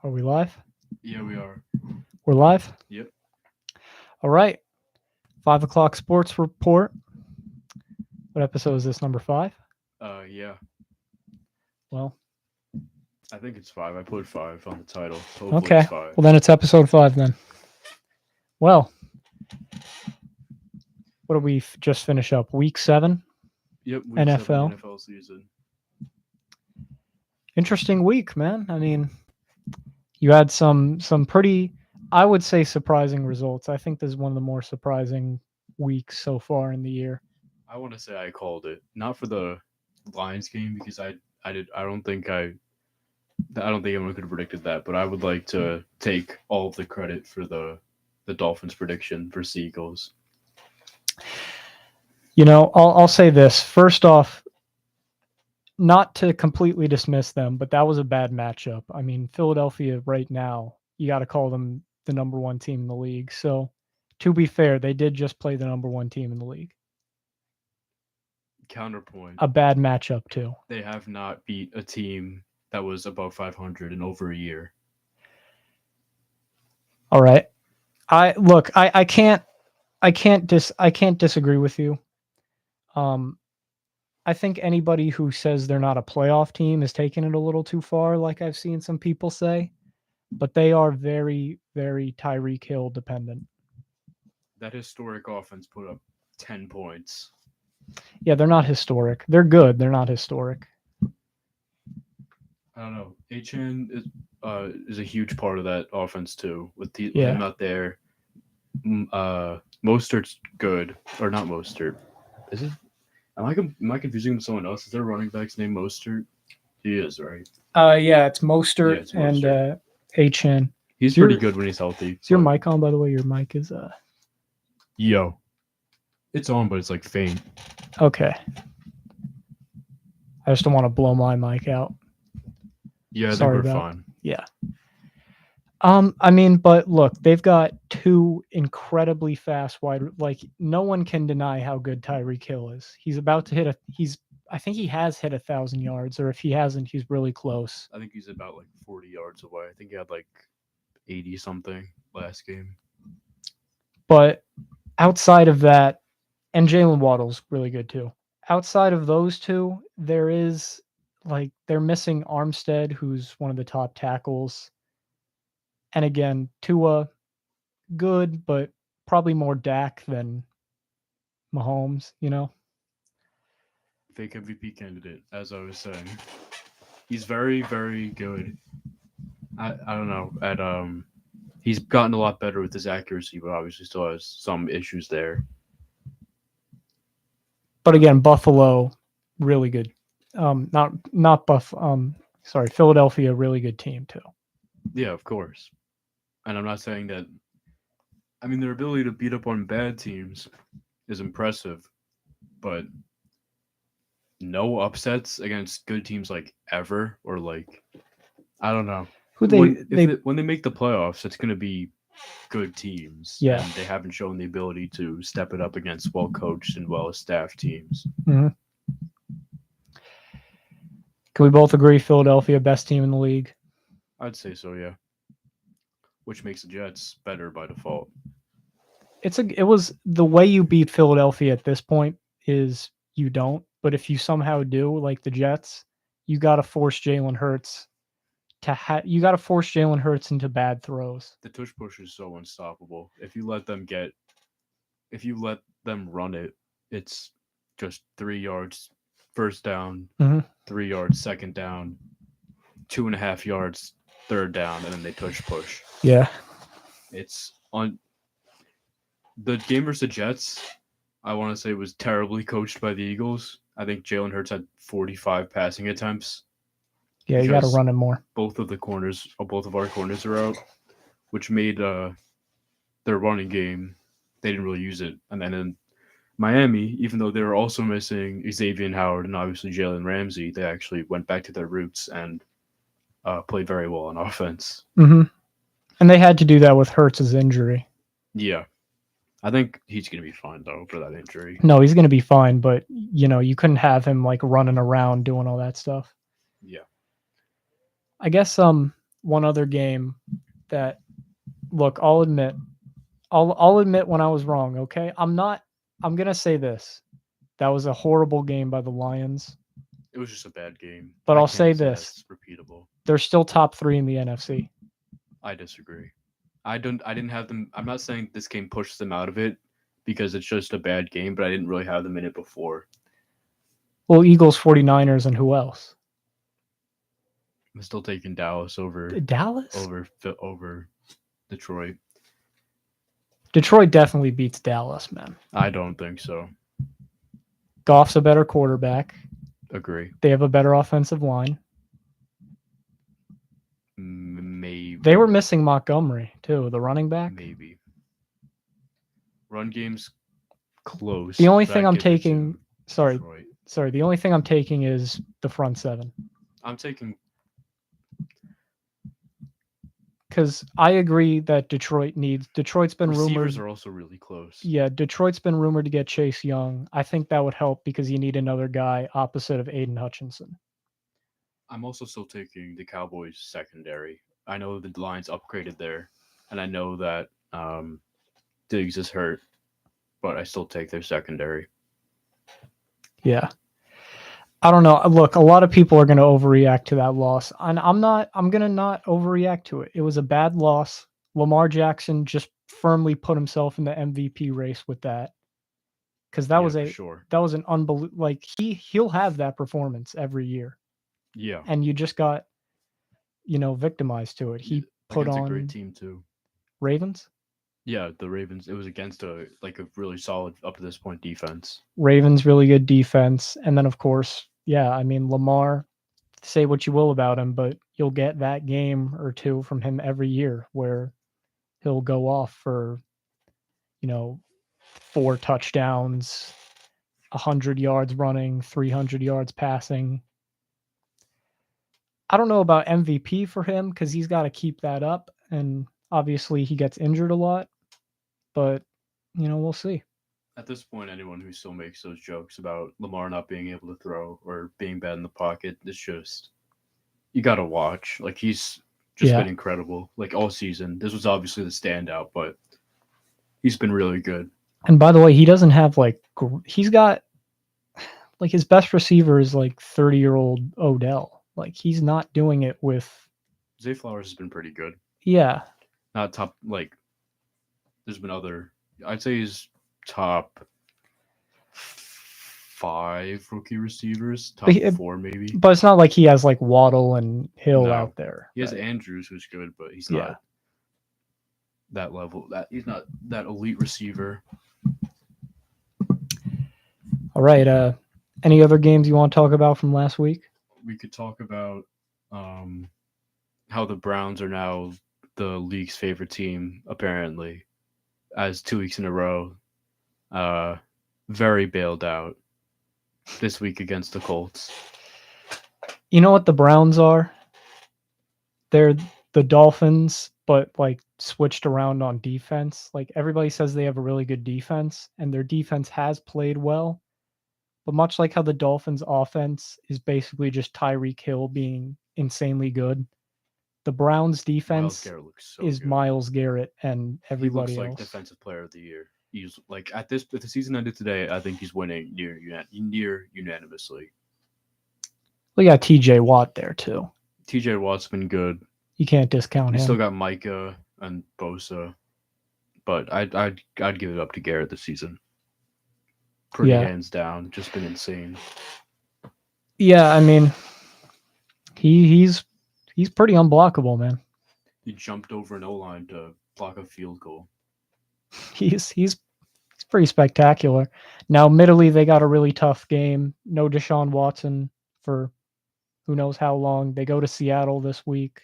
Are we live? Yeah, we are. We're live? Yep. All right. 5 o'clock sports report. What episode is this? Number five? Yeah. Well, I think it's five. I put five on the title. So hopefully it's okay. five. Well, then it's episode five then. Well, what did we just finish up? Week 7? Yep. Week 7 NFL. NFL season. Interesting week, man. I mean, you had some pretty, I would say, surprising results. I think this is one of the more surprising weeks so far in the year. I want to say I called it not for the Lions game because I did I don't think anyone could have predicted that, but I would like to take all of the credit for the Dolphins prediction for Seagulls. I'll say this. First off, not to completely dismiss them, but that was a bad matchup. I mean, Philadelphia right now, you got to call them the number one team in the league. So, to be fair, they did just play the number one team in the league. Counterpoint: A bad matchup too. they have not beat a team that was above 500 in over a year. All right. I can't disagree with you. I think anybody who says they're not a playoff team is taking it a little too far, like I've seen some people say. But they are very, very Tyreek Hill dependent. That historic offense put up 10 points. Yeah, they're not historic. They're good. They're not historic. I don't know. Achan is a huge part of that offense too. With Yeah. him out there, Mostert's good or not Mostert? Is it? Am I confusing him with someone else? Is there a running back's name Mostert? He is, right? Yeah, it's Mostert Yeah, it's Mostert. and Achan. He's pretty good when he's healthy. Is your mic on, by the way? Your mic is Yo, it's on, but it's like faint. okay. I just don't want to blow my mic out. Yeah, Sorry we're about- fine. Yeah. I mean, but look, they've got two incredibly fast wide. Like, no one can deny how good Tyreek Hill is. He's about to hit I think he has hit 1,000 yards, or if he hasn't, he's really close. I think he's about like 40 yards away. I think he had like 80 something last game. But outside of that, and Jalen Waddle's really good too. Outside of those two, they're missing Armstead, who's one of the top tackles. And again, Tua, good, but probably more Dak than Mahomes, Fake MVP candidate, as I was saying. He's very, very good. I don't know. He's gotten a lot better with his accuracy, but obviously still has some issues there. But again, Buffalo, really good. Philadelphia, really good team too. Yeah, of course. And I'm not saying that. I mean, their ability to beat up on bad teams is impressive, but no upsets against good teams like ever, or like I don't know. When they make the playoffs, it's going to be good teams. Yeah. And they haven't shown the ability to step it up against well-coached and well-staffed teams. Mm-hmm. Can we both agree Philadelphia, best team in the league? I'd say so, yeah. Which makes the Jets better by default. It was the way you beat Philadelphia at this point is you don't. But if you somehow do, like the Jets, you got to force Jalen Hurts into bad throws. The tush push is so unstoppable. If you let them run it, it's just 3 yards first down, 3 yards second down, 2.5 yards third down, and then they tush push. Yeah. It's on the game versus the Jets. I want to say it was terribly coached by the Eagles. I think Jalen Hurts had 45 passing attempts. Yeah, you got to run it more. Both of our corners are out, which made their running game, they didn't really use it. And then in Miami, even though they were also missing Xavier Howard and obviously Jalen Ramsey, they actually went back to their roots and played very well on offense. Mm-hmm. And they had to do that with Hurts' injury. Yeah. I think he's going to be fine, though, for that injury. No, he's going to be fine, but, you couldn't have him, like, running around doing all that stuff. Yeah. I guess one other game that look, I'll admit when I was wrong, okay? I'm going to say this. That was a horrible game by the Lions, It was just a bad game. but I I'll say can't say this. that's repeatable. They're still top 3 in the NFC. I disagree. I didn't have them. I'm not saying this game pushes them out of it because it's just a bad game, but I didn't really have them in it before. Well, Eagles, 49ers, and who else? I'm still taking Dallas over Dallas? over Detroit. Detroit definitely beats Dallas, man. I don't think so. Goff's a better quarterback. Agree. They have a better offensive line. Maybe They were missing Montgomery, too, the running back. maybe. Run game's close. The only but thing I'd I'm give it to taking, sorry, Detroit. the only thing I'm taking is the front seven. I'm taking Because I agree that Detroit's been receivers rumored. are also really close. Yeah, Detroit's been rumored to get Chase Young. I think that would help because you need another guy opposite of Aiden Hutchinson. I'm also still taking the Cowboys secondary. I know the Lions upgraded there, and I know that Diggs is hurt, but I still take their secondary. Yeah. I don't know. Look, a lot of people are going to overreact to that loss. And I'm going to not overreact to it. It was a bad loss. Lamar Jackson just firmly put himself in the MVP race with that. Cuz that was that was an unbelievable, like he'll have that performance every year. Yeah. And you just got victimized to it. He put on a great team too. Ravens? Yeah, the Ravens. It was against a really solid up to this point defense. Ravens, really good defense. And then of course, yeah, I mean Lamar, say what you will about him, but you'll get that game or two from him every year where he'll go off for 4 touchdowns, 100 yards running, 300 yards passing. I don't know about MVP for him because he's got to keep that up, and obviously he gets injured a lot, but we'll see. At this point, anyone who still makes those jokes about Lamar not being able to throw or being bad in the pocket, it's just, you gotta watch. Like, he's just been incredible, like, all season. This was obviously the standout, but he's been really good. And by the way, he doesn't have he's got his best receiver is 30-year-old Odell. Like, he's not doing it with Zay Flowers has been pretty good. Yeah. Not top, there's been other, I'd say he's top 5 rookie receivers, top 4 maybe. But it's not like he has Waddle and Hill out there. He has Andrews, who's good, but he's not that level. He's not that elite receiver. All right. Any other games you want to talk about from last week? We could talk about how the Browns are now the league's favorite team, apparently, as 2 weeks in a row. Very bailed out this week against the Colts. You know what the Browns are? They're the Dolphins, but switched around on defense. Everybody says they have a really good defense, and their defense has played well. But much like how the Dolphins' offense is basically just Tyreek Hill being insanely good, the Browns' defense is good. Myles Garrett and everybody else. He looks like Defensive Player of the Year. He's if the season ended today, I think he's winning near unanimously. We got TJ Watt there too. TJ Watt's been good. You can't discount him. You still got Micah and Bosa, but I'd give it up to Garrett this season. Pretty hands down, just been insane. Yeah, I mean, he's pretty unblockable, man. He jumped over an O-line to block a field goal. He's pretty spectacular. Now, admittedly, they got a really tough game. No Deshaun Watson for who knows how long. They go to Seattle this week.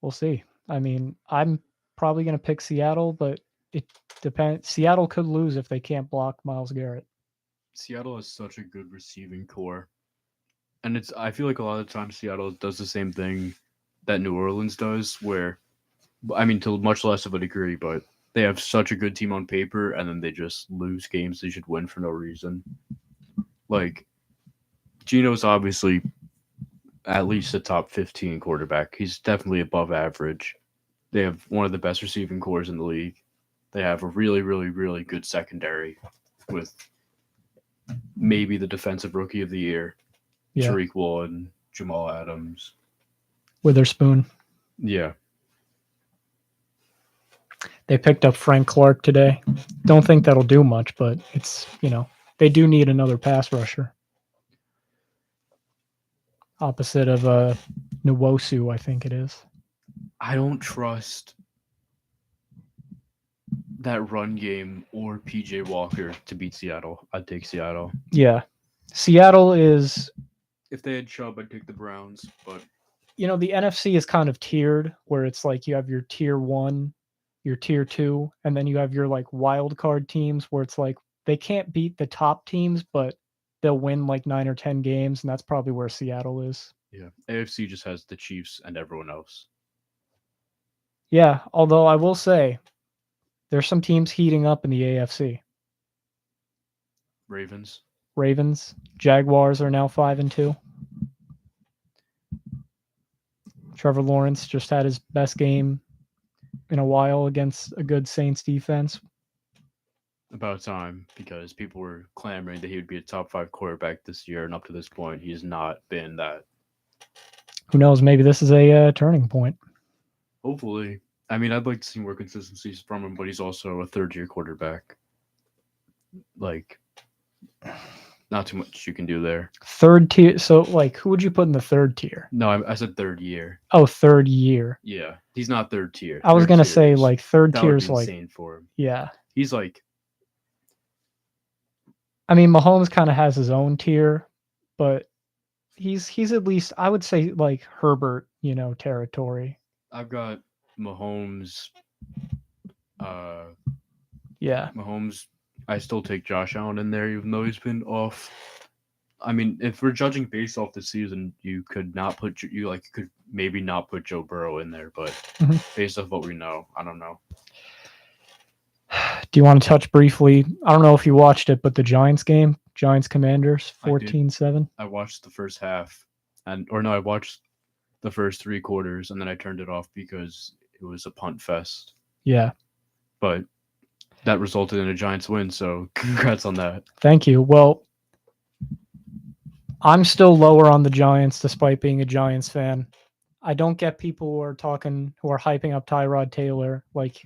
We'll see. I mean, I'm probably going to pick Seattle, but it depends. Seattle could lose if they can't block Myles Garrett. Seattle has such a good receiving core. And I feel like a lot of times Seattle does the same thing that New Orleans does, where, I mean, to much less of a degree, but they have such a good team on paper, and then they just lose games they should win for no reason. Gino's obviously at least a top 15 quarterback. He's definitely above average. They have one of the best receiving cores in the league. They have a really, really, really good secondary with maybe the defensive rookie of the year, Yeah, Tariq Woolen, Jamal Adams. Witherspoon. Yeah, They picked up Frank Clark today. Don't think that'll do much, but it's, they do need another pass rusher. Opposite of Nwosu, I think it is. I don't trust that run game or PJ Walker to beat Seattle. I'd take Seattle. Yeah. Seattle is, If they had Chubb, I'd take the Browns. But the NFC is kind of tiered where it's like you have your tier 1, your tier 2, and then you have your like wild card teams where it's like they can't beat the top teams, but they'll win like 9 or 10 games, and that's probably where Seattle is. yeah, AFC just has the Chiefs and everyone else. Yeah, although I will say there's some teams heating up in the AFC. Ravens. Ravens, Jaguars are now 5-2. Trevor Lawrence just had his best game in a while against a good Saints defense. About time, because people were clamoring that he would be a top 5 quarterback this year, and up to this point, he has not been that. Who knows? Maybe this is a turning point. Hopefully. I mean, I'd like to see more consistencies from him, but he's also a third-year quarterback. Like, not too much you can do there. Third tier. So, like, who would you put in the third tier? No, I said third year. Oh, third year. Yeah, he's not third tier. I was Third gonna tier say is- like third that tier would is be like, insane for him. yeah. He's like, I mean, Mahomes kind of has his own tier, but he's at least, I would say, like Herbert, territory. I've got Mahomes. Yeah. Mahomes. I still take Josh Allen in there, even though he's been off. I mean, if we're judging based off the season, you could could maybe not put Joe Burrow in there, but Mhm. based off what we know, I don't know. Do you want to touch briefly? I don't know if you watched it, but the Giants game, Giants Commanders, I did. 14-7. I watched the first half, I watched the first 3 quarters, and then I turned it off because it was a punt fest. Yeah. But that resulted in a Giants win, so congrats on that. Thank you. Well, I'm still lower on the Giants despite being a Giants fan. I don't get people who are hyping up Tyrod Taylor, like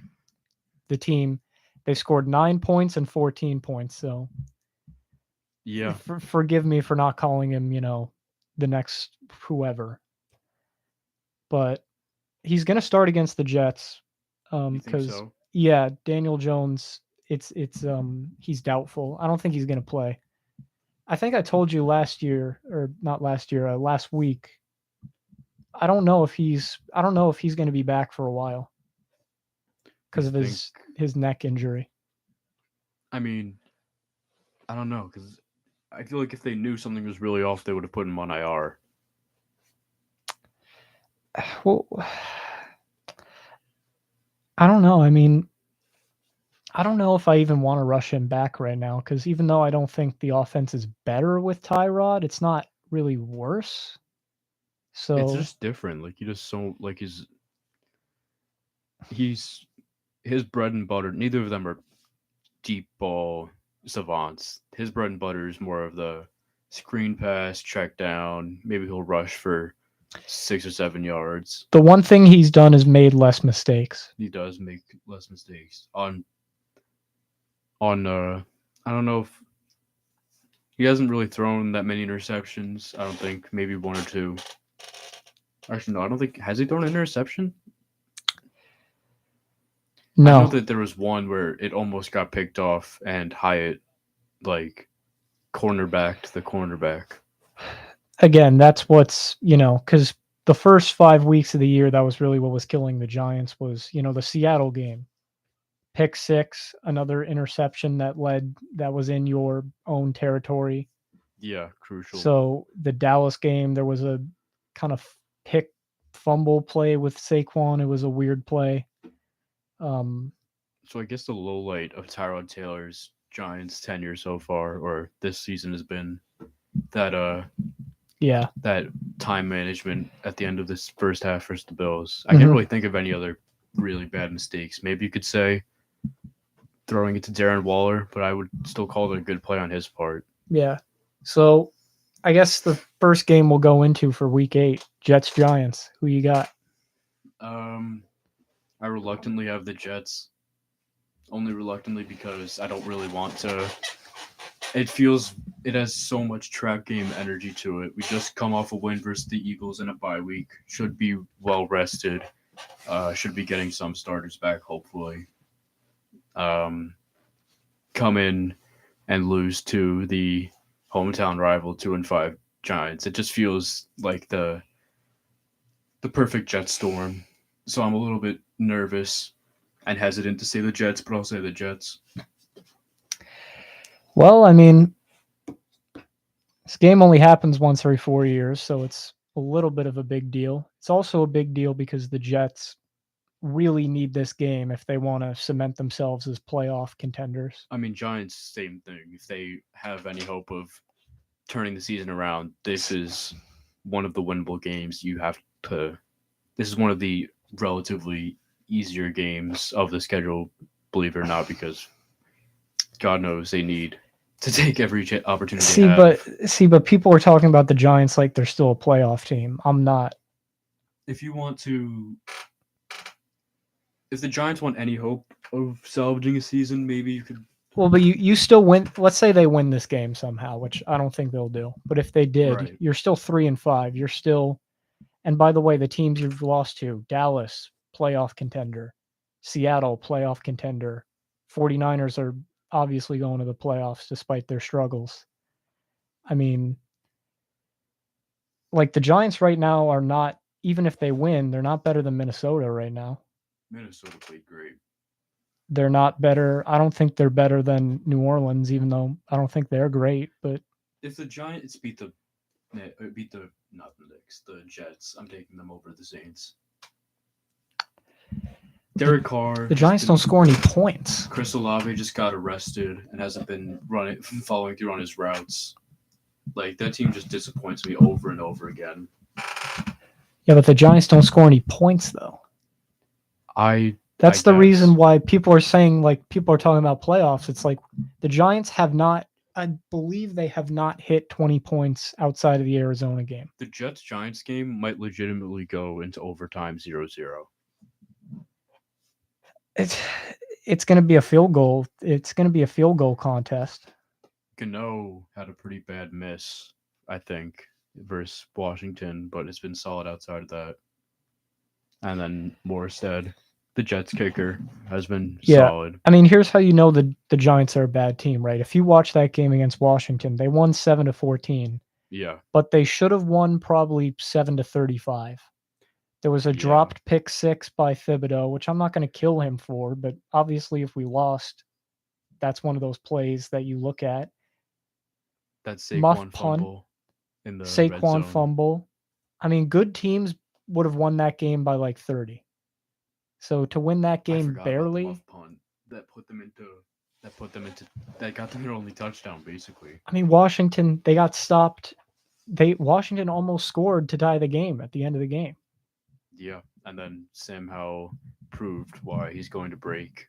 the team. They scored 9 points and 14 points. So Yeah, forgive me for not calling him, the next whoever. But he's going to start against the Jets. you think Because so? yeah, Daniel Jones, he's doubtful. I don't think he's going to play. I think I told you last week. I don't know if he's going to be back for a while because of his neck injury. I mean, I don't know, because I feel like if they knew something was really off, they would have put him on IR. Well, I don't know. I mean, I don't know if I even want to rush him back right now because even though I don't think the offense is better with Tyrod, it's not really worse. So It's just different. Like, he just so like he's his bread and butter. Neither of them are deep ball savants. His bread and butter is more of the screen pass, check down. Maybe he'll rush for 6 or 7 yards. the one thing he's done is made less mistakes. He does make less mistakes on I don't know if he hasn't really thrown that many interceptions. I don't think, maybe 1 or 2. Actually, no, I don't think, has he thrown an interception? I know No, that there was one where it almost got picked off and Hyatt like cornerbacked the cornerback. again, that's what's, because the first 5 weeks of the year, that was really what was killing the Giants was, the Seattle game. Pick 6, another interception that was in your own territory. Yeah, crucial. So the Dallas game, there was a kind of pick fumble play with Saquon. It was a weird play. So I guess the low light of Tyrod Taylor's Giants tenure so far, or this season, has been that Yeah. that time management at the end of this first half versus the Bills. I can't Mhm. really think of any other really bad mistakes. Maybe you could say throwing it to Darren Waller, but I would still call it a good play on his part. Yeah. So I guess the first game we'll go into for week 8, Jets Giants. Who you got? I reluctantly have the Jets. Only reluctantly because I don't really want to. It has so much trap game energy to it. We just come off a win versus the Eagles in a bye week. Should be well rested. Should be getting some starters back, hopefully. Come in and lose to the hometown rival 2-5 Giants. It just feels like the perfect Jet storm. So I'm a little bit nervous and hesitant to say the Jets, but I'll say the Jets. Well, I mean, this game only happens once every 4 years, so it's a little bit of a big deal. It's also a big deal because the Jets really need this game if they want to cement themselves as playoff contenders. I mean, Giants, same thing. If they have any hope of turning the season around, this is one of the winnable games. This is one of the relatively easier games of the schedule, believe it or not, because God knows they need to take every opportunity See, they have. but people are talking about the Giants like they're still a playoff team. I'm not. If you want to, if the Giants want any hope of salvaging a season, maybe you could. Well, but you still win. Let's say they win this game somehow, which I don't think they'll do. But if they did, Right. you're still 3-5. You're still. And by the way, the teams you've lost to: Dallas, playoff contender; Seattle, playoff contender; 49ers are obviously going to the playoffs despite their struggles. I mean, like the Giants right now are not. Even if they win, they're not better than Minnesota right now. Minnesota played great. They're not better. I don't think they're better than New Orleans, even though I don't think they're great. But If the Giants beat the not the Knicks, the Jets, I'm taking them over the Saints. Derek Carr. the Giants don't score any points. Chris Olave just got arrested and hasn't been following through on his routes. Like that team just disappoints me over and over again. Yeah, but the Giants don't score any points though. That's the reason why people are saying, like, people are talking about playoffs. It's like the Giants have not, I believe they have not hit 20 points outside of the Arizona game. The Jets-Giants game might legitimately go into overtime 0-0. It's going to be a field goal. It's going to be a field goal contest. Gano had a pretty bad miss, I think, versus Washington, but it's been solid outside of that. And then Morstead, the Jets kicker, has been solid. I mean, here's how you know the Giants are a bad team, right? If you watch that game against Washington, they won 7-14. Yeah. But they should have won probably 7-35. There was a dropped pick 6 by Thibodeau, which I'm not going to kill him for, but obviously if we lost, that's one of those plays that you look at. That Saquon fumble in the red zone. Fumble. I mean, good teams would have won that game by like 30. So to win that game barely, about the muff punt that got them their only touchdown basically. I mean, Washington, they got stopped. Washington almost scored to tie the game at the end of the game. Yeah, and then Sam Howell proved why he's going to break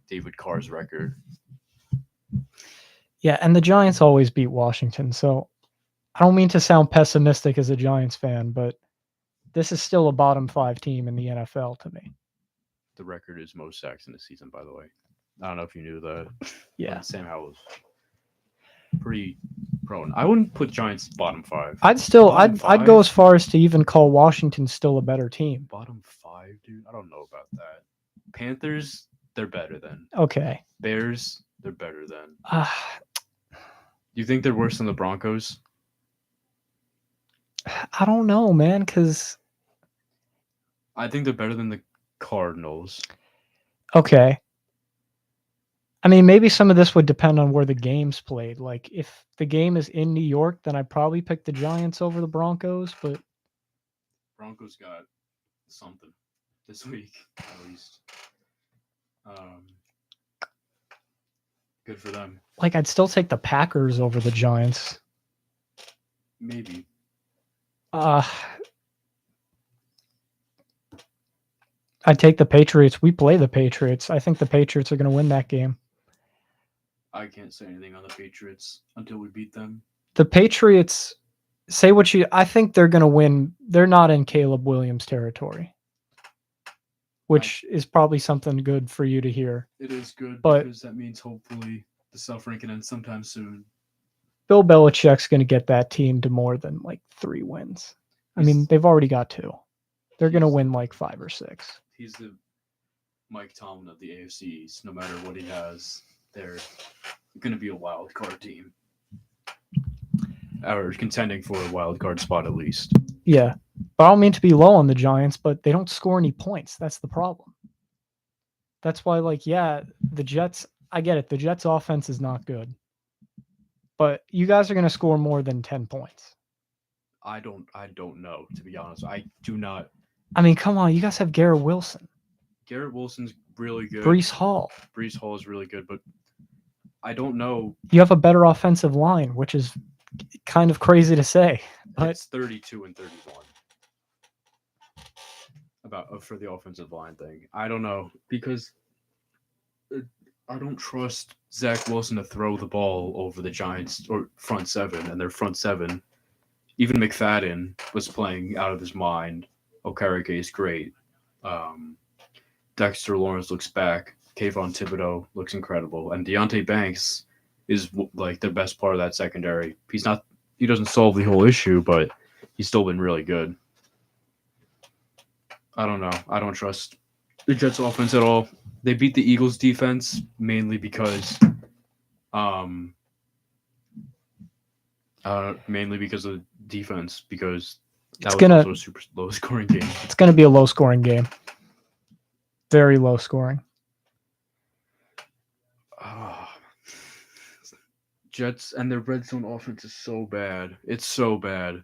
David Carr's record. Yeah, and the Giants always beat Washington, so I don't mean to sound pessimistic as a Giants fan, but this is still a bottom 5 team in the NFL to me. The record is most sacks in the season, by the way. I don't know if you knew that. Yeah. Sam Howell was pretty prone. I wouldn't put Giants bottom 5. I'd go as far as to even call Washington still a better team. Bottom 5, dude? I don't know about that. Panthers, they're better than. Okay. Bears, they're better than. You think they're worse than the Broncos? I don't know, man, because I think they're better than the Cardinals. Okay. I mean, maybe some of this would depend on where the game's played. Like, if the game is in New York, then I'd probably pick the Giants over the Broncos, but Broncos got something this week, at least. Good for them. Like, I'd still take the Packers over the Giants. Maybe. I take the Patriots. We play the Patriots. I think the Patriots are going to win that game. I can't say anything on the Patriots until we beat them. The Patriots, say what you. I think they're going to win. They're not in Caleb Williams territory, which is probably something good for you to hear. It is good But- because that means hopefully the suffering can end sometime soon. Bill Belichick's going to get that team to more than like 3 wins. I mean, He's- they've already got 2. They're going to he's- win like 5 or 6. He's the Mike Tomlin of the AFC East. No matter what he has, they're going to be a wild card team. Or contending for a wild card spot at least. Yeah. But I don't mean to be low on the Giants, but they don't score any points. That's the problem. That's why, like, yeah, the Jets, I get it. The Jets' offense is not good. But you guys are going to score more than 10 points. I don't know, to be honest. I do not. I mean, come on. You guys have Garrett Wilson, Garrett Wilson's really good. Brees Hall. Brees Hall is really good, but I don't know. You have a better offensive line, which is kind of crazy to say. But It's 32 and 31 about for the offensive line thing. I don't know because I don't trust Zach Wilson to throw the ball over the Giants or front 7 and their front 7. Even McFadden was playing out of his mind. Okereke is great. Dexter Lawrence looks back. Kayvon Thibodeau looks incredible, and Deonte Banks is like the best part of that secondary. He doesn't solve the whole issue, but he's still been really good. I don't know. I don't trust the Jets offense at all. They beat the Eagles defense mainly because of defense, because that was also a super low scoring game. It's going to be a low scoring game. Very low scoring. Jets and their red zone offense is so bad. It's so bad.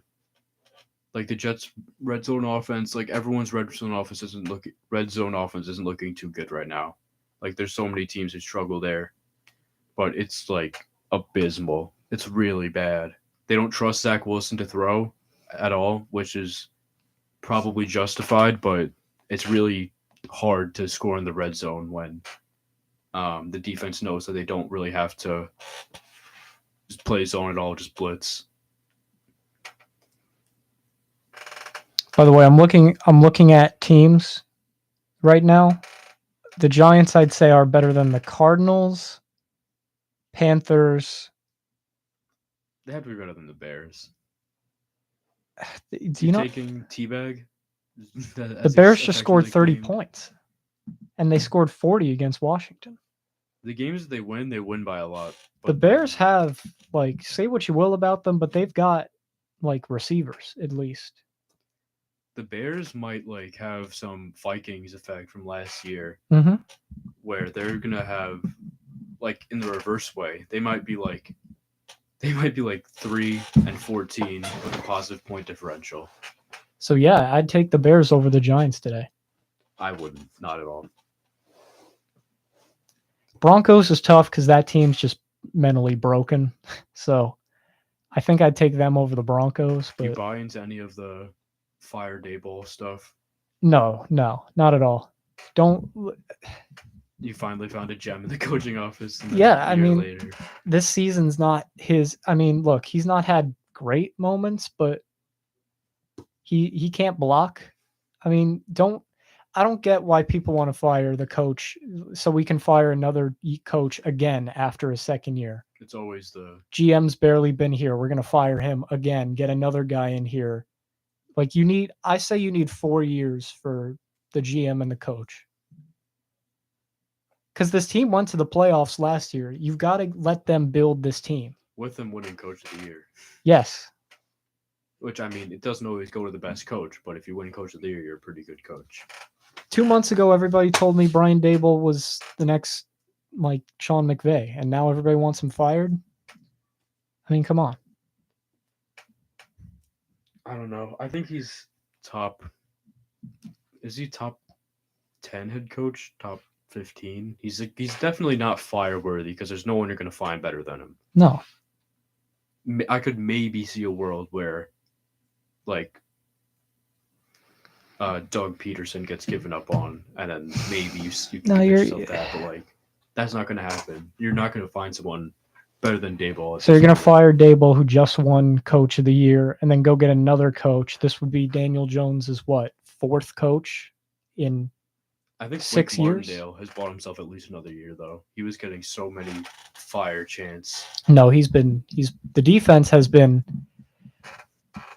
Like the Jets' red zone offense, like everyone's red zone offense isn't looking too good right now. Like there's so many teams who struggle there, but it's like abysmal. It's really bad. They don't trust Zach Wilson to throw at all, which is probably justified, but it's really hard to score in the red zone when the defense knows that they don't really have to just play zone at all, just blitz. By the way, I'm looking at teams right now. The Giants, I'd say, are better than the Cardinals, Panthers. They have to be better than the Bears. Do you know taking Teabag? the Bears just scored 30 points, and they scored 40 against Washington. The games that they win by a lot. The Bears have, like, say what you will about them, but they've got like receivers at least. The Bears might like have some Vikings effect from last year, where they're gonna have, like, in the reverse way, they might be like 3-14 with a positive point differential. So yeah, I'd take the Bears over the Giants today. I wouldn't, not at all. Broncos is tough because that team's just mentally broken. So I think I'd take them over the Broncos. Do you But buy into any of the Fire Daboll stuff? no, not at all. Don't. You finally found a gem in the coaching office. And then Yeah, a I year mean, later. This season's not his. I mean, look, he's not had great moments, but he can't block. I mean, I don't get why people want to fire the coach so we can fire another coach again after his second year. It's always the GM's barely been here. We're going to fire him again, get another guy in here. Like I say you need 4 years for the GM and the coach. Because this team went to the playoffs last year. You've got to let them build this team. with them winning coach of the year. Yes. Which, I mean, it doesn't always go to the best coach, but if you win coach of the year, you're a pretty good coach. 2 months ago, everybody told me Brian Daboll was the next, like, Sean McVay, and now everybody wants him fired. I mean, come on. I don't know. I think he's top. Is he top 10 head coach? Top 15? He's definitely not fire worthy because there's no one you're going to find better than him. No. I could maybe see a world where, like Doug Peterson gets given up on, and then maybe you No, convince you're yourself that, but like that's not going to happen. You're not going to find someone better than Dayball. so you're gonna fire Dayball, who just won Coach of the Year, and then go get another coach. This would be Daniel Jones's what, 4th coach in I think 6 Wink years? Martindale has bought himself at least another year, though. He was getting so many fire chants. No, the defense has been.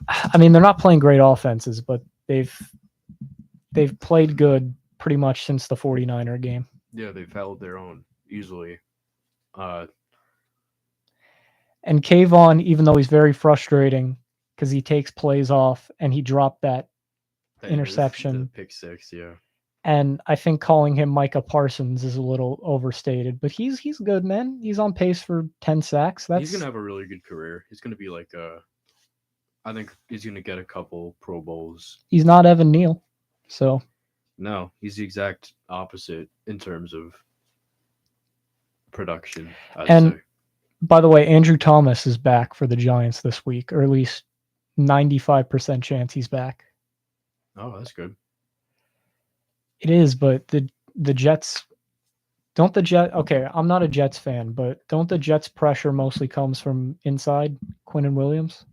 I mean, they're not playing great offenses, but they've played good pretty much since the 49er game. Yeah, they've held their own easily. And Kayvon, even though he's very frustrating because he takes plays off and he dropped that interception. The pick six, yeah. And I think calling him Micah Parsons is a little overstated, but he's good, man. He's on pace for 10 sacks. He's gonna have a really good career. He's gonna be like I think he's gonna get a couple Pro Bowls. He's not Evan Neal, so no, he's the exact opposite in terms of production. I'd say. By the way, Andrew Thomas is back for the Giants this week, or at least 95% chance he's back. Oh, that's good. It is, but the Jets okay, I'm not a Jets fan, but don't the Jets pressure mostly comes from inside Quinnen Williams?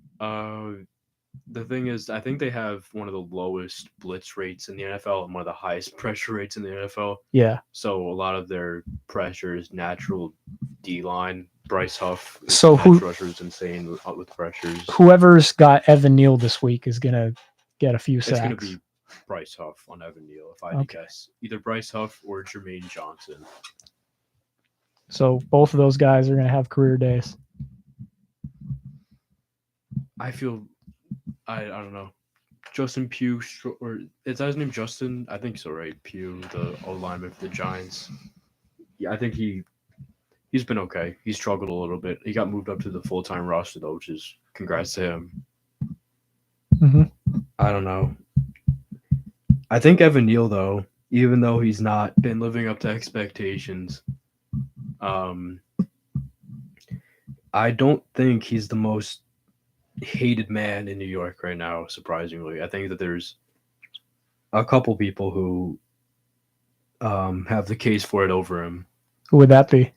The thing is, I think they have one of the lowest blitz rates in the NFL and one of the highest pressure rates in the NFL. Yeah. So a lot of their pressure is natural D-line. Bryce Huff, so rusher is insane with pressures. Whoever's got Evan Neal this week is gonna get a few sacks. It's gonna be Bryce Huff on Evan Neal, if I had to guess. Either Bryce Huff or Jermaine Johnson. So both of those guys are gonna have career days. I feel, I don't know. Justin Pugh, or is that his name, Justin? I think so, right? Pugh, the O-lineman for the Giants. Yeah, I think he's been okay. He struggled a little bit. He got moved up to the full-time roster, though, which is congrats to him. Mm-hmm. I don't know. I think Evan Neal, though, even though he's not been living up to expectations, I don't think he's the most hated man in New York right now, surprisingly. I think that there's a couple people who have the case for it over him. Who would that be?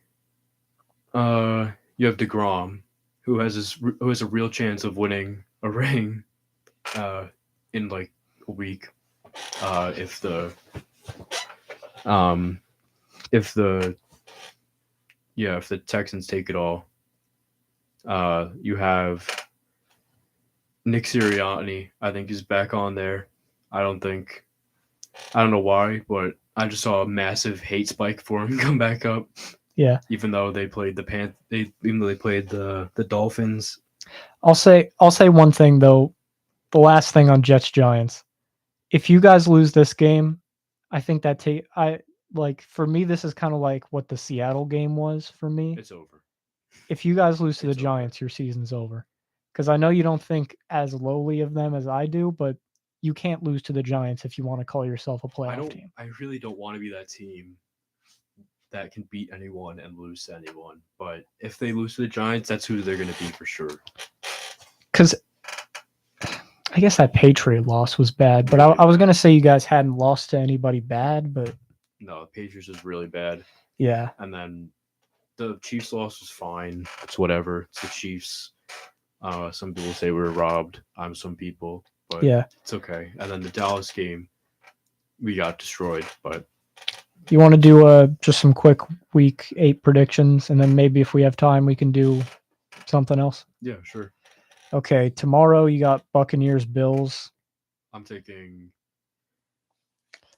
You have DeGrom, who has a real chance of winning a ring in like a week if the Texans take it all. You have Nick Sirianni, I think, is back on there. I don't know why, but I just saw a massive hate spike for him come back up. Yeah. Even though they played the Dolphins. I'll say one thing though. The last thing on Jets Giants. If you guys lose this game, I think for me this is kind of like what the Seattle game was for me. It's over. If you guys lose to the Giants, your season's over. Because I know you don't think as lowly of them as I do, but you can't lose to the Giants if you want to call yourself a playoff team. I really don't want to be that team that can beat anyone and lose to anyone. But if they lose to the Giants, that's who they're going to be for sure. Because I guess that Patriot loss was bad, but I was going to say you guys hadn't lost to anybody bad, but... No, the Patriots was really bad. Yeah. And then the Chiefs loss was fine. It's whatever. It's the Chiefs. Some people say we were robbed. I'm some people. But yeah, it's okay. And then the Dallas game, we got destroyed, but... You want to do just some quick week 8 predictions, and then maybe if we have time, we can do something else? Yeah, sure. Okay, tomorrow you got Buccaneers, Bills. I'm taking...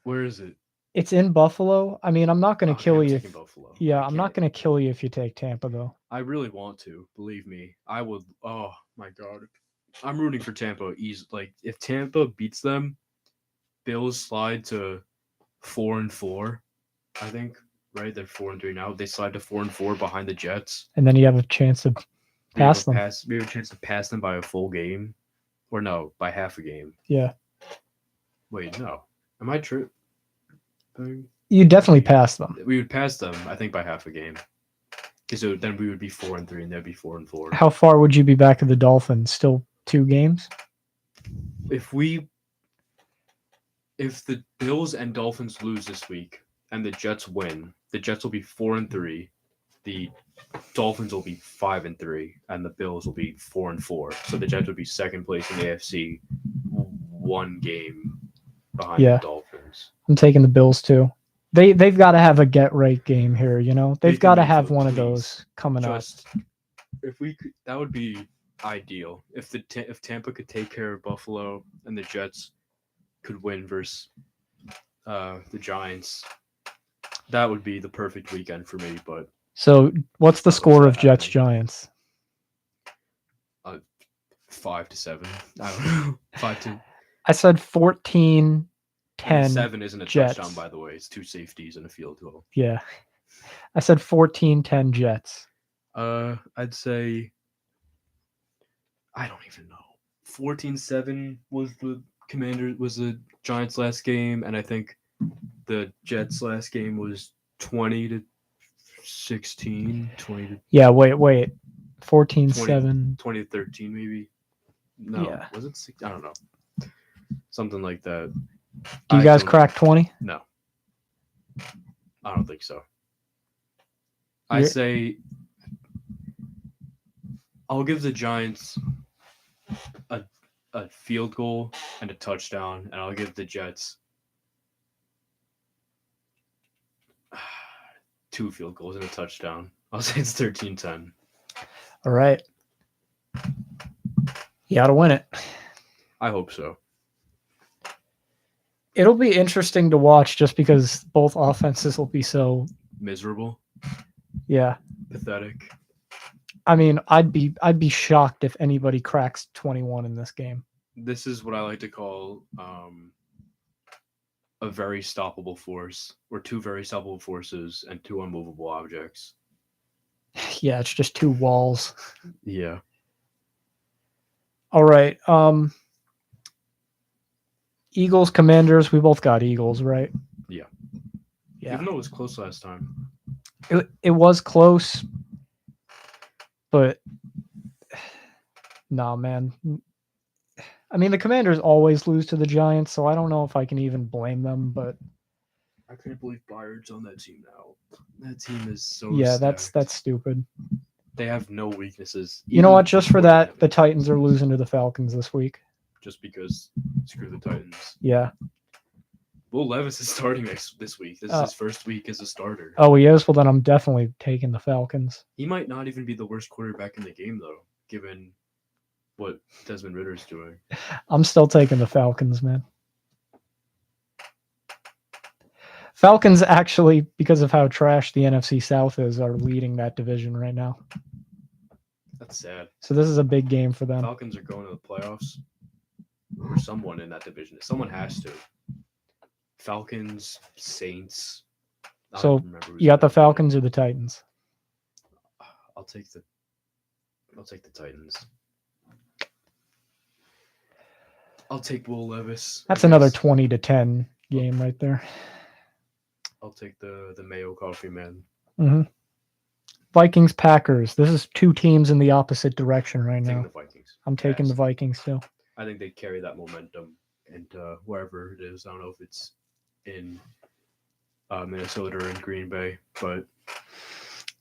Where is it? It's in Buffalo. I mean, I'm not going to kill you. Buffalo. Yeah, I'm not going to kill you if you take Tampa, though. I really want to. Believe me. I would... Oh, my God. I'm rooting for Tampa. Like, if Tampa beats them, Bills slide to 4-4. I think, right? They're 4-3 now. They slide to 4-4 behind the Jets, and then you have a chance to pass them. We have a chance to pass them by a full game, or no, by half a game. Yeah. Wait, no. Am I true? You definitely pass them. We would pass them, I think, by half a game. So then we would be 4-3, and they'd be 4-4. How far would you be back to the Dolphins? Still 2 games? if the Bills and Dolphins lose this week and the Jets win, the Jets will be 4-3. The Dolphins will be 5-3, and the Bills will be 4-4. So the Jets would be second place in the AFC, one game behind Yeah. the Dolphins. I'm taking the Bills too. They've got to have a get right game here. They've Baker got to have Mayfield, one of please. those coming up. Just if we could, that would be ideal. If Tampa could take care of Buffalo and the Jets could win versus the Giants, that would be the perfect weekend for me. But So what's the What's score that of Jets happening? Giants? 5-7. I don't know. 5-2. I said 14-10. And 7 isn't a Jets. touchdown, by the way. It's 2 safeties and a field goal. Yeah. I said 14-10 Jets. I'd say I don't even know. 14-7 was the Giants' last game, and I think the Jets' last game was 20-16, 20 Yeah, wait. 14-7. 20-13 maybe. No, Yeah. was it 6? I don't know. Something like that. Do you guys crack 20? No. I don't think so. I You're- say I'll give the Giants a field goal and a touchdown, and I'll give the Jets 2 field goals and a touchdown. I'll say it's 13-10. All right. You got to win it. I hope so. It'll be interesting to watch just because both offenses will be so, Miserable, yeah. pathetic. I mean, I'd be shocked if anybody cracks 21 in this game. This is what I like to call a very stoppable force, or 2 very stoppable forces and 2 unmovable objects. Yeah, it's just 2 walls. Yeah. All right. Eagles, Commanders. We both got Eagles, right? Yeah. Yeah. Even though it was close last time. It was close, but nah, man. I mean, the Commanders always lose to the Giants, so I don't know if I can even blame them. But I can't believe Byard's on that team now. That team is so yeah, stacked. that's stupid. They have no weaknesses. You know even what? Just for before that, him, the Titans are losing to the Falcons this week. just because screw the Titans. Yeah. Will Levis is starting this week. This is his first week as a starter. Oh, he is? Well, then I'm definitely taking the Falcons. He might not even be the worst quarterback in the game, though, given what Desmond Ritter's doing. I'm still taking the Falcons, man. Falcons actually, because of how trash the NFC South is, are leading that division right now. That's sad. So this is a big game for them. Falcons are going to the playoffs. Or someone in that division. Someone has to. Falcons, Saints. I So don't remember who's you got in the that division. Falcons or the Titans? I'll take the Titans. I'll take Will Levis. That's another 20-10 game right there. I'll take the Mayo Coffee Man. Mm-hmm. Vikings, Packers. This is 2 teams in the opposite direction right Taking now. the Vikings. I'm taking the Vikings too. I think they carry that momentum into wherever it is. I don't know if it's in Minnesota or in Green Bay, but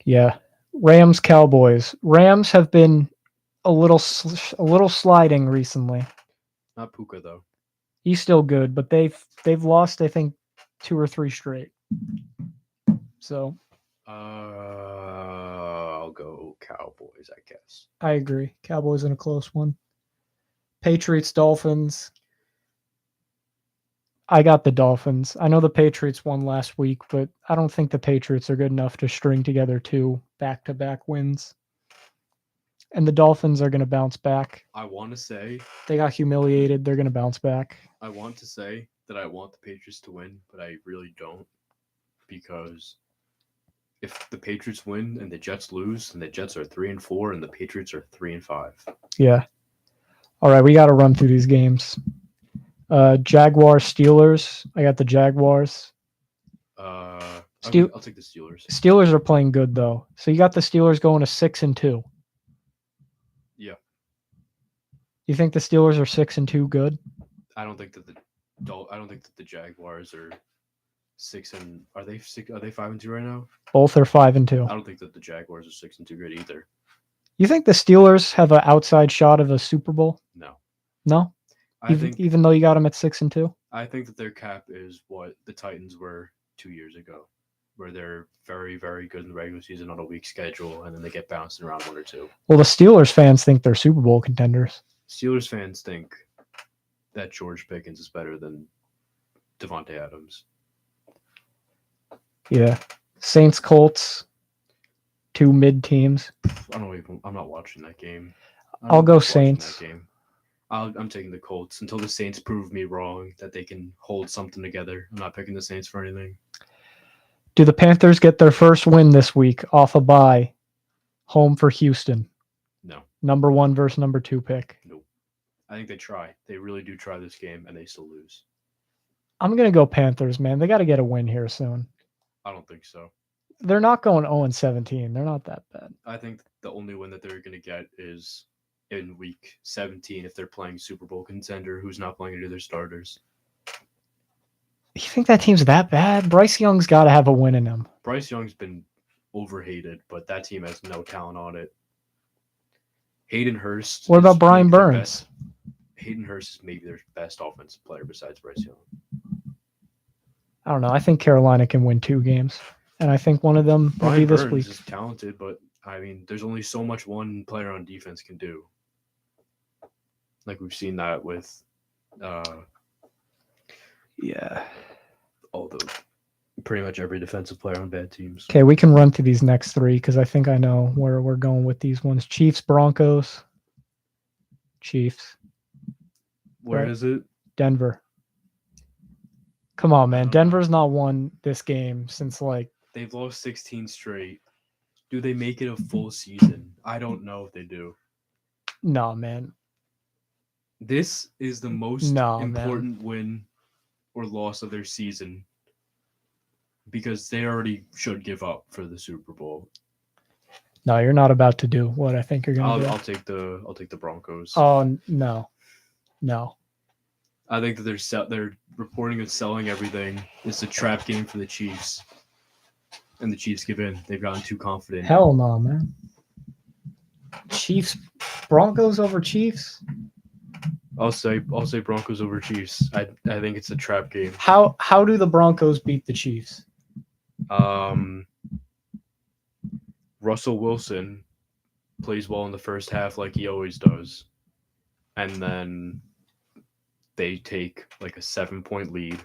Yeah. Rams, Cowboys. Rams have been a little sliding recently. not Puka though. He's still good, but they've lost, I think, 2 or 3 straight. So I'll go Cowboys, I guess. I agree. Cowboys in a close one. Patriots, Dolphins. I got the Dolphins. I know the Patriots won last week, but I don't think the Patriots are good enough to string together 2 back-to-back wins. And the Dolphins are going to bounce back. I want to say They got humiliated. They're going to bounce back. I want to say that I want the Patriots to win, but I really don't, because if the Patriots win and the Jets lose, and the Jets are 3-4 and the Patriots are 3-5. Yeah. All right, we got to run through these games. Jaguars, Steelers. I got the Jaguars. I'll take the Steelers. Steelers are playing good though. So you got the Steelers going to 6-2. Yeah. You think the Steelers are 6-2 good? I don't think that the Jaguars are 6 and are they 5-2 right now? Both are 5-2. I don't think that the Jaguars are 6-2 good either. You think the Steelers have an outside shot of a Super Bowl? No, No, I think even though you got them at 6-2. I think that their cap is what the Titans were 2 years ago, where they're very, very good in the regular season on a weak schedule, and then they get bounced in round 1 or 2. Well, the Steelers fans think they're Super Bowl contenders. Steelers fans think that George Pickens is better than Devontae Adams. Yeah, Saints, Colts, 2 mid teams. I'm not watching that game. I'll go Saints. That game. I'm taking the Colts until the Saints prove me wrong that they can hold something together. I'm not picking the Saints for anything. Do the Panthers get their first win this week off a bye, home for Houston? No. Number 1 versus number 2 pick. Nope. I think they try. They really do try this game, and they still lose. I'm going to go Panthers, man. They got to get a win here soon. I don't think so. They're not going 0-17. They're not that bad. I think the only win that they're going to get is in week 17 if they're playing Super Bowl contender who's not playing any of their starters. You think that team's that bad? Bryce Young's got to have a win in him. Bryce Young's been overhated, but that team has no talent on it. Hayden Hurst. What about Brian Burns? Hayden Hurst is maybe their best offensive player besides Bryce Young. I don't know. I think Carolina can win 2 games, and I think one of them will be this week. Is talented, but I mean, there's only so much one player on defense can do. Like we've seen that with, pretty much every defensive player on bad teams. Okay, we can run through these next 3 because I think I know where we're going with these ones. Chiefs, Broncos. Chiefs. Where is it? Denver. Come on, man. Denver's not won this game since they've lost 16 straight. Do they make it a full season? I don't know if they do. No, man. This is the most important win or loss of their season because they already should give up for the Super Bowl. No, you're not about to do what I think you're going to do. I'll take the Broncos. Oh, no. I think that they're reporting of selling everything. It's a trap game for the Chiefs. And the Chiefs give in. They've gotten too confident. Hell no, man. Chiefs, Broncos over Chiefs? I'll say Broncos over Chiefs. I think it's a trap game. How do the Broncos beat the Chiefs? Russell Wilson plays well in the first half like he always does. And then they take like a 7-point lead.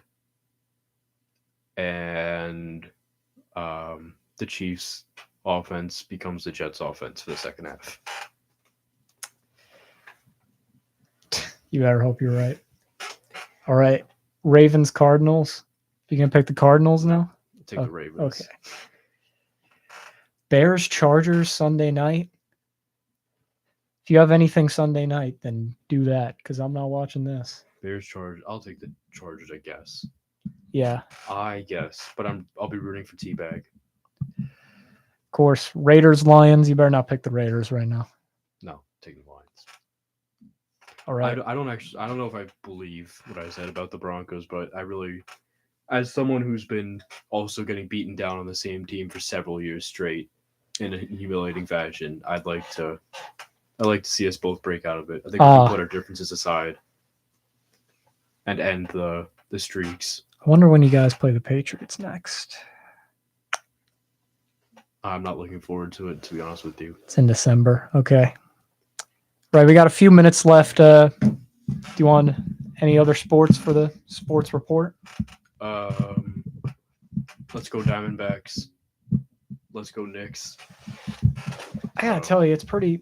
And the Chiefs offense becomes the Jets offense for the second half. You better hope you're right. All right. Ravens, Cardinals. You going to pick the Cardinals now? Take the Ravens. Okay. Bears, Chargers, Sunday night. If you have anything Sunday night, then do that because I'm not watching this. Bears, Chargers. I'll take the Chargers, I guess. Yeah. I guess. But I'll be rooting for T-Bag. Of course. Raiders, Lions. You better not pick the Raiders right now. No, taking the Lions. All right. I don't know if I believe what I said about the Broncos, but I really, as someone who's been also getting beaten down on the same team for several years straight in a humiliating fashion, I'd like to see us both break out of it. I think we can put our differences aside and end the streaks. I wonder when you guys play the Patriots next. I'm not looking forward to it, to be honest with you. It's in December. Okay. Right, we got a few minutes left. Do you want any other sports for the sports report? Let's go Diamondbacks. Let's go Knicks. I gotta tell you, it's pretty.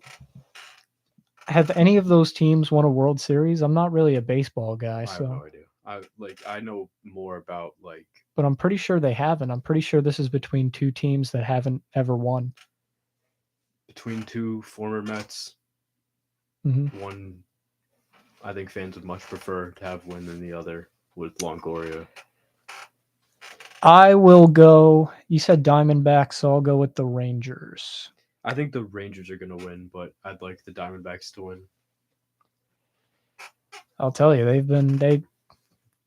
Have any of those teams won a World Series? I'm not really a baseball guy, so. I have no idea. I know more about But I'm pretty sure they haven't. I'm pretty sure this is between 2 teams that haven't ever won. Between 2 former Mets. Mm-hmm. One, I think fans would much prefer to have win than the other with Longoria. I will go. You said Diamondbacks, so I'll go with the Rangers. I think the Rangers are going to win, but I'd like the Diamondbacks to win. I'll tell you, they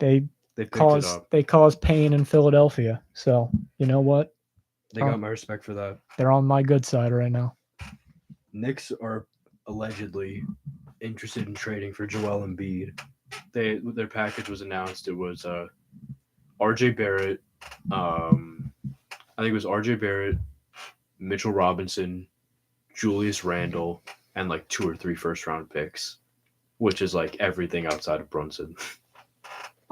They picked it up. cause pain in Philadelphia. So you know what? They got my respect for that. They're on my good side right now. Knicks are allegedly interested in trading for Joel Embiid. Their package was announced. It was R.J. Barrett. I think it was R.J. Barrett, Mitchell Robinson, Julius Randle, and like 2 or 3 first-round picks, which is like everything outside of Brunson.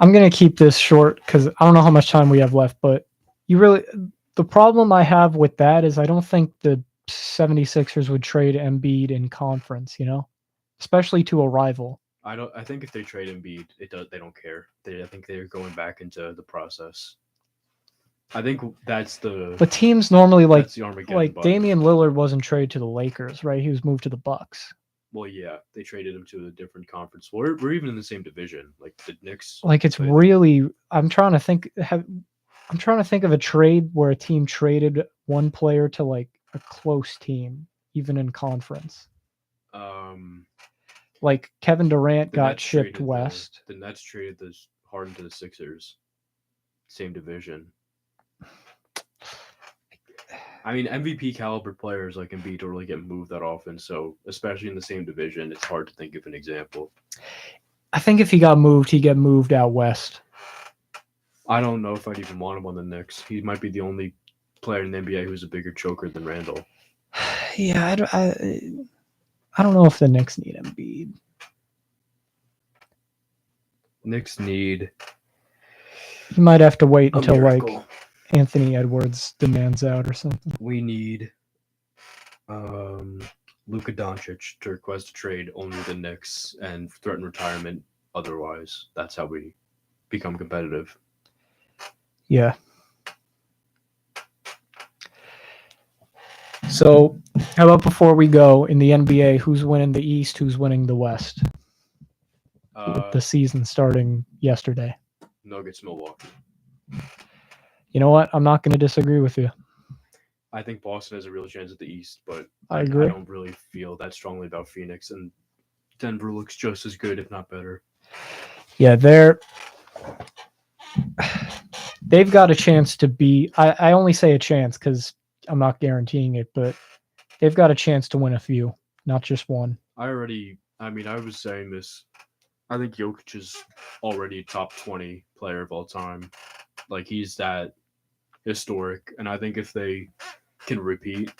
I'm gonna keep this short because I don't know how much time we have left. But the problem I have with that is I don't think the 76ers would trade Embiid in conference. Especially to a rival. I think if they trade Embiid, they don't care. I think they're going back into the process. I think that's the. But teams normally that's the Armageddon like button. Damian Lillard wasn't traded to the Lakers, right? He was moved to the Bucks. Well, yeah, they traded him to a different conference. We're even in the same division. Like the Knicks. Like it's really. I'm trying to think. I'm trying to think of a trade where a team traded one player to like a close team, even in conference. Like Kevin Durant got shipped west. The Nets traded Harden to the Sixers. Same division. I mean, MVP caliber players like Embiid don't really get moved that often, so especially in the same division, it's hard to think of an example. I think if he got moved, he'd get moved out west. I don't know if I'd even want him on the Knicks. He might be the only player in the NBA who's a bigger choker than Randall. Yeah, I don't know if the Knicks need Embiid. Knicks need. You might have to wait until like Anthony Edwards demands out or something. We need Luka Doncic to request a trade only the Knicks and threaten retirement otherwise. That's how we become competitive. Yeah. So, how about before we go in the NBA, who's winning the East, who's winning the West? With the season starting yesterday. Nuggets, Milwaukee. You know what? I'm not going to disagree with you. I think Boston has a real chance at the East, but I agree. I don't really feel that strongly about Phoenix, and Denver looks just as good, if not better. Yeah, they've got a chance to be. I only say a chance because I'm not guaranteeing it, but they've got a chance to win a few, not just one. I was saying this. I think Jokic is already top 20 player of all time. Like, he's that historic. And I think if they can repeat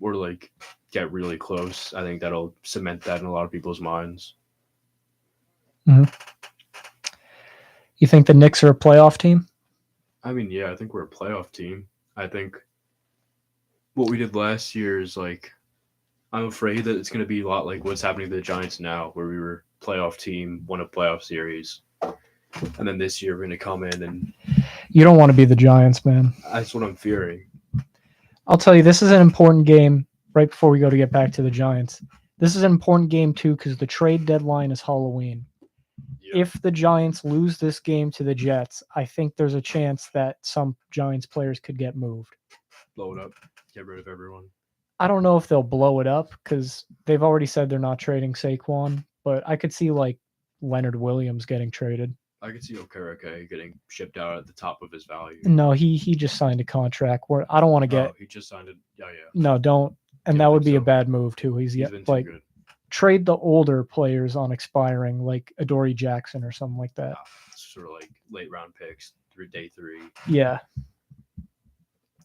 or, like, get really close, I think that'll cement that in a lot of people's minds. Mm-hmm. You think the Knicks are a playoff team? I mean, yeah, I think we're a playoff team. I think what we did last year is, like, I'm afraid that it's going to be a lot like what's happening to the Giants now, where we were playoff team, won a playoff series, and then this year we're going to come in and... You don't want to be the Giants, man. That's what I'm fearing. I'll tell you, this is an important game right before we go to get back to the Giants. This is an important game, too, because the trade deadline is Halloween. Yeah. If the Giants lose this game to the Jets, I think there's a chance that some Giants players could get moved. Blow it up. Get rid of everyone. I don't know if they'll blow it up because they've already said they're not trading Saquon, but I could see like Leonard Williams getting traded. I could see Okereke getting shipped out at the top of his value. No, he just signed a contract where I don't want to get. Oh, he just signed it. Yeah. No, don't. And that would be a bad move too. He's yet like good. Trade the older players on expiring, like Adoree Jackson or something like that. Sort of like late round picks through day 3. Yeah.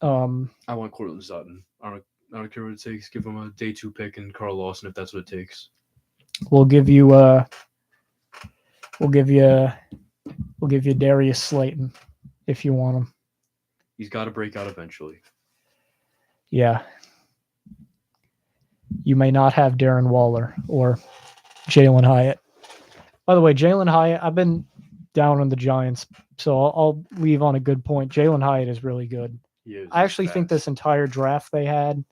I want Courtland Sutton. I don't care what it takes. Give him a day 2 pick and Carl Lawson if that's what it takes. We'll give you Darius Slayton if you want him. He's got to break out eventually. Yeah. You may not have Darren Waller or Jalen Hyatt. By the way, Jalen Hyatt, I've been down on the Giants, so I'll leave on a good point. Jalen Hyatt is really good. I actually think this entire draft they had,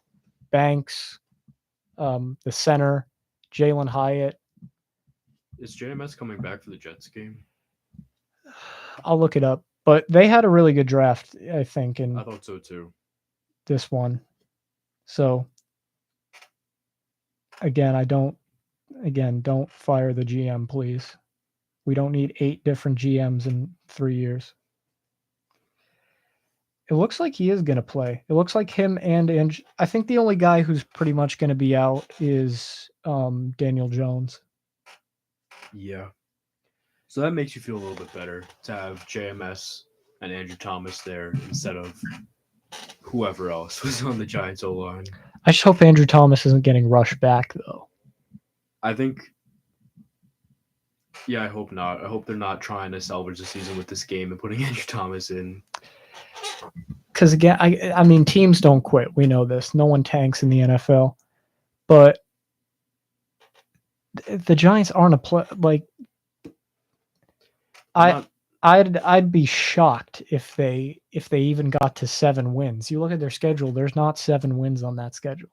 Banks, the center, Jalen Hyatt. Is JMS coming back for the Jets game? I'll look it up. But they had a really good draft, I think. I thought so too. This one. So, don't fire the GM, please. We don't need 8 different GMs in 3 years. It looks like he is going to play. It looks like him and I think the only guy who's pretty much going to be out is Daniel Jones. Yeah. So that makes you feel a little bit better to have JMS and Andrew Thomas there instead of whoever else was on the Giants O-line. I just hope Andrew Thomas isn't getting rushed back, though. I think, yeah, I hope not. I hope they're not trying to salvage the season with this game and putting Andrew Thomas in. Because again, I mean, teams don't quit. We know this. No one tanks in the NFL, but the Giants aren't a play. Like, I'd be shocked if they even got to 7 wins. You look at their schedule. There's not 7 wins on that schedule.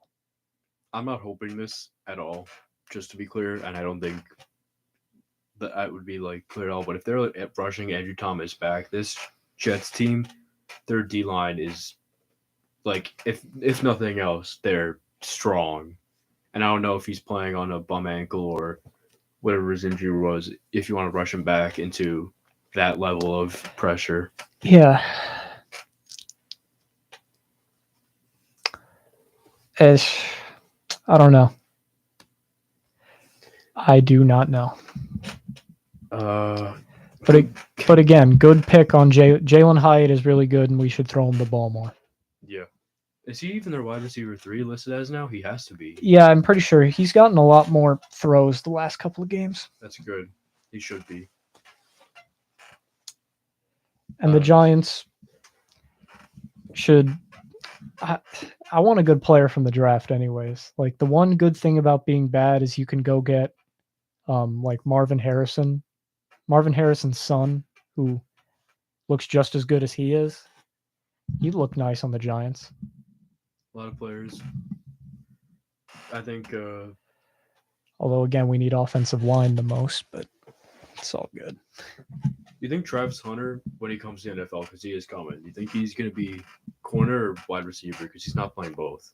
I'm not hoping this at all, just to be clear, and I don't think that would be like clear at all. But if they're rushing Andrew Thomas back, this Jets team, their D line is like, if nothing else, they're strong. And I don't know if he's playing on a bum ankle or whatever his injury was. If you want to rush him back into that level of pressure, yeah. I don't know. I do not know. But again, good pick on Jalen Hyatt is really good, and we should throw him the ball more. Yeah. Is he even their wide receiver 3 listed as now? He has to be. Yeah, I'm pretty sure he's gotten a lot more throws the last couple of games. That's good. He should be. And the Giants should. I want a good player from the draft, anyways. Like, the one good thing about being bad is you can go get, like Marvin Harrison, Marvin Harrison's son, who looks just as good as he is. He'd look nice on the Giants. A lot of players. I think. Although again, we need offensive line the most, but it's all good. You think Travis Hunter, when he comes to the NFL, because he is coming, you think he's going to be corner or wide receiver? Because he's not playing both.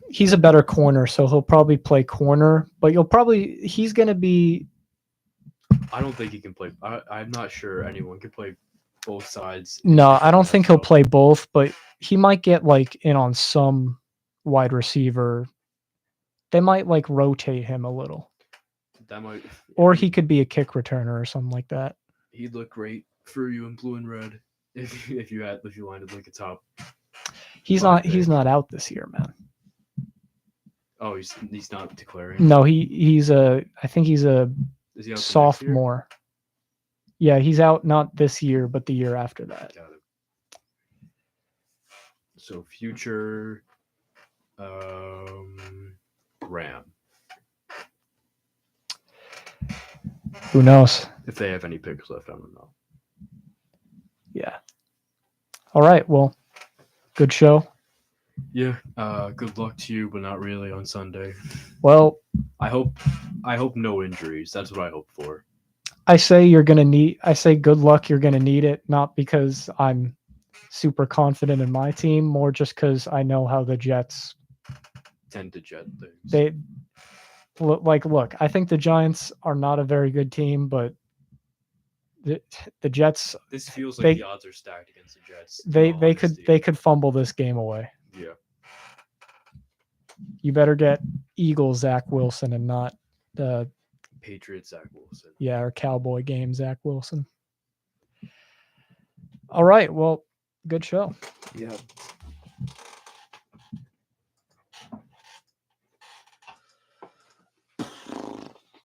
He's a better corner, so he'll probably play corner, but he's going to be. I don't think he can play. I'm not sure anyone can play both sides. No, I don't think he'll play both, but he might get like in on some wide receiver. They might like rotate him a little. That might, or he could be a kick returner or something like that. He'd look great for you in blue and red if you lined up like a top. He's not out this year, man. Oh, he's not declaring. No, I think he's a sophomore. Yeah, he's out not this year, but the year after that. Got it. So future Ram. Who knows? If they have any picks left, I don't know. Yeah. All right. Well, good show. Yeah. Good luck to you, but not really on Sunday. Well, I hope no injuries. That's what I hope for. I say good luck. You're gonna need it, not because I'm super confident in my team, more just because I know how the Jets tend to jet things. Look, I think the Giants are not a very good team, but the Jets. This feels like the odds are stacked against the Jets. They could fumble this game away. Yeah. You better get Eagles Zach Wilson and not the Patriots Zach Wilson. Yeah, or Cowboy game Zach Wilson. All right. Well, good show. Yeah.